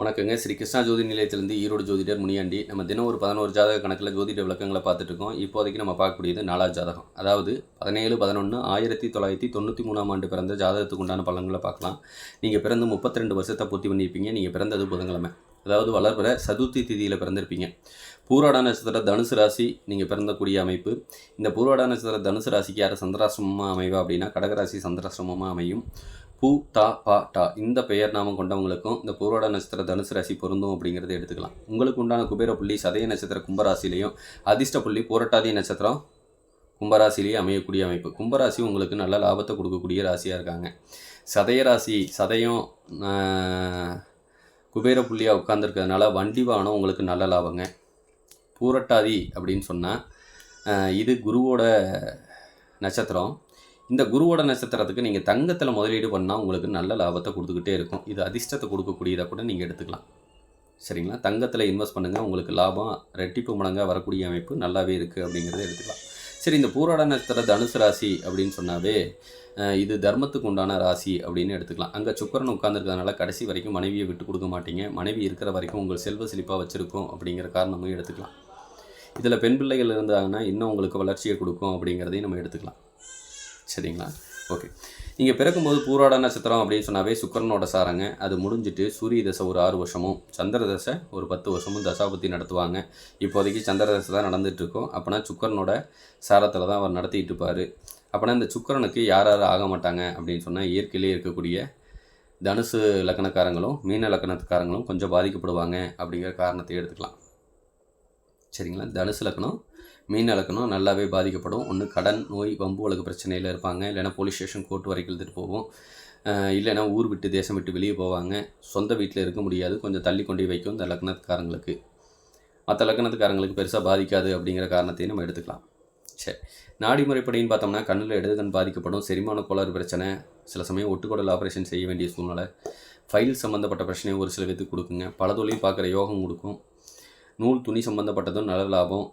வணக்கங்க. ஸ்ரீ கிருஷ்ணா ஜோதி நிலையத்திலிருந்து ஈரோடு ஜோதிடர் முனியாண்டி. நம்ம தினம் ஒரு 11 ஜாதக கணக்கில் ஜோதிட விளக்கங்களை பார்த்துட்டு இருக்கோம். இப்போதைக்கு நம்ம பார்க்கக்கூடியது 4வது ஜாதகம். அதாவது 17/11/1993 ஆண்டு பிறந்த ஜாதகத்துக்கு உண்டான பலன்களை பார்க்கலாம். நீங்கள் பிறந்து 32 வருஷத்தை பூர்த்தி பண்ணியிருப்பீங்க. நீங்கள் பிறந்தது புதன்கிழமை, அதாவது வளர்பிற சதுர்த்தி திதியில் பிறந்திருப்பீங்க. பூராட நட்சத்திர தனுசு ராசி நீங்கள் பிறந்தக்கூடிய அமைப்பு. இந்த பூராட நட்சத்திர தனுசு ராசிக்கு யார் சந்திராசிரமமாக அமைவா அப்படின்னா கடகராசி சந்திராசிரமமாக அமையும். பூ டா பா டா இந்த பெயர் நாமம் கொண்டவங்களுக்கும் இந்த பூர்வாட நட்சத்திர தனுசு ராசி பொருந்தும் அப்படிங்கிறத எடுத்துக்கலாம். உங்களுக்கு உண்டான குபேர புள்ளி சதய நட்சத்திர கும்பராசிலையும், அதிர்ஷ்ட புள்ளி பூரட்டாதி நட்சத்திரம் கும்பராசிலேயே அமையக்கூடிய அமைப்பு. கும்பராசி உங்களுக்கு நல்ல லாபத்தை கொடுக்கக்கூடிய ராசியாக இருக்காங்க. சதய ராசி சதயம் குபேர புள்ளியாக உட்காந்துருக்கிறதுனால வண்டி வாகனம் உங்களுக்கு நல்ல லாபங்க. பூரட்டாதி அப்படின்னு சொன்னால் இது குருவோட நட்சத்திரம். இந்த குருவோட நட்சத்திரத்துக்கு நீங்கள் தங்கத்தில் முதலீடு பண்ணால் உங்களுக்கு நல்ல லாபத்தை கொடுத்துக்கிட்டே இருக்கும். இது அதிர்ஷ்டத்தை கொடுக்கக்கூடியதாக கூட நீங்கள் எடுத்துக்கலாம். சரிங்களா? தங்கத்தில் இன்வெஸ்ட் பண்ணுங்கள், உங்களுக்கு லாபம் ரெட்டிப்பு மடங்காக வரக்கூடிய அமைப்பு நல்லாவே இருக்குது அப்படிங்கிறத எடுத்துக்கலாம். சரி, இந்த பூராட நட்சத்திர தனுசு ராசி அப்படின்னு சொன்னாவே இது தர்மத்துக்கு உண்டான ராசி அப்படின்னு எடுத்துக்கலாம். அங்கே சுக்கரன் உட்காந்துருக்கிறதுனால கடைசி வரைக்கும் மனைவியை விட்டு கொடுக்க மாட்டீங்க. மனைவி இருக்கிற வரைக்கும் உங்கள் செல்வ செழிப்பாக வச்சுருக்கோம் அப்படிங்கிற காரணமும் எடுத்துக்கலாம். இதில் பெண் பிள்ளைகள் இருந்தாங்கன்னா இன்னும் உங்களுக்கு வளர்ச்சியை கொடுக்கும் அப்படிங்கிறதையும் நம்ம எடுத்துக்கலாம். சரிங்களா? ஓகே. நீங்கள் பிறக்கும்போது பூராட நட்சத்திரம் அப்படின்னு சொன்னாவே சுக்கரனோட சாரங்க. அது முடிஞ்சிட்டு சூரிய தசை ஒரு 6 வருஷமும் சந்திர தசை ஒரு 10 வருஷமும் தசாபத்தி நடத்துவாங்க. இப்போதைக்கு சந்திர தசை தான் நடந்துகிட்ருக்கோம். அப்போனா சுக்கரனோட சாரத்தில் தான் அவர் நடத்திட்டு இருப்பார். அப்போனா இந்த சுக்கரனுக்கு யார் ஆக மாட்டாங்க அப்படின்னு சொன்னால் இயற்கையிலே இருக்கக்கூடிய தனுசு லக்கணக்காரங்களும் மீன லக்கணக்காரங்களும் கொஞ்சம் பாதிக்கப்படுவாங்க அப்படிங்கிற காரணத்தை எடுத்துக்கலாம். சரிங்களா? தனுசு லக்கணம் மீன இலக்கணம் நல்லாவே பாதிக்கப்படும். ஒன்று கடன், நோய், வம்பு வழக்கு பிரச்சனையில் இருப்பாங்க. இல்லைனா போலீஸ் ஸ்டேஷன் கோர்ட் வரைக்கும் எழுதிட்டு போவோம். இல்லைனா ஊர் விட்டு தேசம் விட்டு வெளியே போவாங்க. சொந்த வீட்டில் இருக்க முடியாது, கொஞ்சம் தள்ளி கொண்டு வைக்கும் இந்த லக்னத்துக்காரங்களுக்கு. மற்ற லக்னத்துக்காரங்களுக்கு பெருசாக பாதிக்காது அப்படிங்கிற காரணத்தையும் நம்ம எடுத்துக்கலாம். சரி, நாடி முறைப்படின்னு பார்த்தோம்னா கண்ணில் இடதுகண் பாதிக்கப்படும். செரிமான கோளாறு பிரச்சனை, சில சமயம் ஒட்டுக்குடல் ஆப்ரேஷன் செய்ய வேண்டிய சூழ்நிலை, ஃபைல் சம்மந்தப்பட்ட பிரச்சனையும் ஒரு சில பேருக்கு கொடுக்குங்க. பல தொழில் பார்க்குற யோகம் கொடுக்கும். நூல் துணி சம்மந்தப்பட்டதும் நல்ல லாபம்.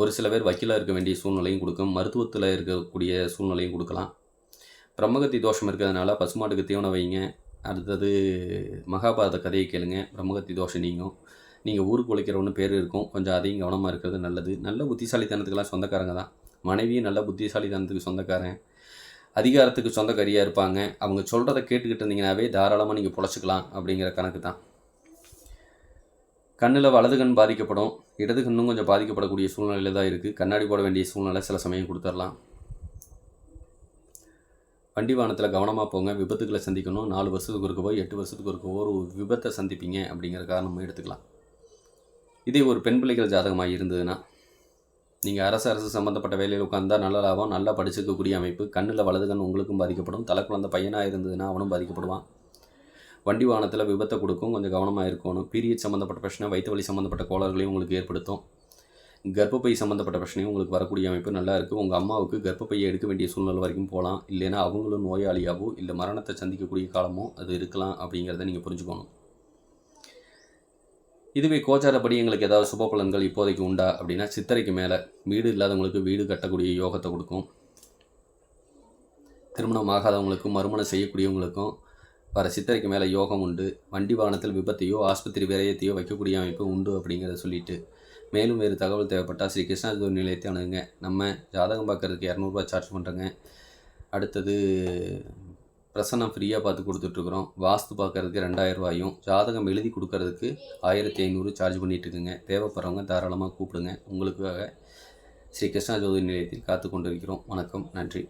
ஒரு சில பேர் வக்கீலாக இருக்க வேண்டிய சூழ்நிலையும் கொடுக்கும். மருத்துவத்தில் இருக்கக்கூடிய சூழ்நிலையும் கொடுக்கலாம். பிரம்மகத்தி தோஷம் இருக்கிறதுனால பசுமாட்டுக்கு தீவனம் வைங்க. அடுத்தது மகாபாரத கதையை கேளுங்க, பிரம்மகத்தி தோஷம் நீங்கும். நீங்கள் ஊருக்கு உழைக்கிறவனு பேர் இருக்கும், கொஞ்சம் அதையும் கவனமாக இருக்கிறது நல்லது. நல்ல புத்திசாலித்தனத்துக்கெல்லாம் சொந்தக்காரங்க தான். மனைவியும் நல்ல புத்திசாலித்தனத்துக்கு சொந்தக்காரன், அதிகாரத்துக்கு சொந்தக்காரியாக இருப்பாங்க. அவங்க சொல்கிறத கேட்டுக்கிட்டு இருந்தீங்கன்னாவே தாராளமாக நீங்கள் பொழைச்சிக்கலாம் அப்படிங்கிற கணக்கு தான். கண்ணில் வலது கண் பாதிக்கப்படும், இடது கண்ணும் கொஞ்சம் பாதிக்கப்படக்கூடிய சூழ்நிலையில் தான் இருக்குது. கண்ணாடி போட வேண்டிய சூழ்நிலை சில சமயம் கொடுத்துடலாம். வண்டி வாகனத்தில் கவனமாக போங்க. விபத்துக்களை சந்திக்கணும். 4 வருஷத்துக்கு இருக்கவோ 8 வருஷத்துக்கு இருக்கவோ ஒரு விபத்தை சந்திப்பீங்க அப்படிங்கிற காரணமும் எடுத்துக்கலாம். இதே ஒரு பெண் பிள்ளைகள் ஜாதகமாக இருந்ததுன்னா நீங்கள் அரசு சம்மந்தப்பட்ட வேலையில் உட்காந்தால் நல்ல லாபம், நல்லா படிச்சிருக்கக்கூடிய அமைப்பு. கண்ணில் வலது கண் உங்களுக்கும் பாதிக்கப்படும். தலை குழந்தை பையனாக இருந்ததுன்னா அவனும் பாதிக்கப்படுவான். வண்டி வாகனத்தில் விபத்தை கொடுக்கும், கொஞ்சம் கவனமாக இருக்கணும். பீரியட் சம்மந்தப்பட்ட பிரச்சனை, வயிற்று வலி சம்மந்தப்பட்ட கோளாறுகளையும் உங்களுக்கு ஏற்படுத்தும். கர்ப்பப்பை சம்மந்தப்பட்ட பிரச்சனையும் உங்களுக்கு வரக்கூடிய அமைப்பு நல்லா இருக்குது. உங்கள் அம்மாவுக்கு கர்ப்பப்பையை எடுக்க வேண்டிய சூழ்நிலை வரைக்கும் போகலாம். இல்லைன்னா அவங்களும் நோயாளியாகவோ இல்லை மரணத்தை சந்திக்கக்கூடிய காலமோ அது இருக்கலாம் அப்படிங்கிறத நீங்கள் புரிஞ்சுக்கணும். இதுவே கோச்சாரப்படி எங்களுக்கு ஏதாவது சுப பலன்கள் இப்போதைக்கு உண்டா அப்படின்னா சித்திரைக்கு மேலே வீடு இல்லாதவங்களுக்கு வீடு கட்டக்கூடிய யோகத்தை கொடுக்கும். திருமணம் ஆகாதவங்களுக்கும் மறுமணம் செய்யக்கூடியவங்களுக்கும் வர சித்திரைக்கு மேலே யோகம் உண்டு. வண்டி வாகனத்தில் விபத்தையோ ஆஸ்பத்திரி விரயத்தையோ வைக்கக்கூடிய அமைப்பு உண்டு அப்படிங்கிறத சொல்லிவிட்டு, மேலும் வேறு தகவல் தேவைப்பட்டால் ஸ்ரீ கிருஷ்ணா ஜோதி நிலையத்தை அணுகுங்க. நம்ம ஜாதகம் பார்க்குறதுக்கு 200 சார்ஜ் பண்ணுறோங்க. அடுத்தது பிரசன்னம் ஃப்ரீயாக பார்த்து கொடுத்துட்ருக்குறோம். வாஸ்து பார்க்குறதுக்கு 2000 ரூபாயும், ஜாதகம் எழுதி கொடுக்கறதுக்கு 1500 சார்ஜ் பண்ணிகிட்ருக்குங்க. தேவைப்படுறவங்க தாராளமாக கூப்பிடுங்க. உங்களுக்காக ஸ்ரீ கிருஷ்ணா ஜோதி நிலையத்தில் காத்து கொண்டு இருக்கிறோம். வணக்கம், நன்றி.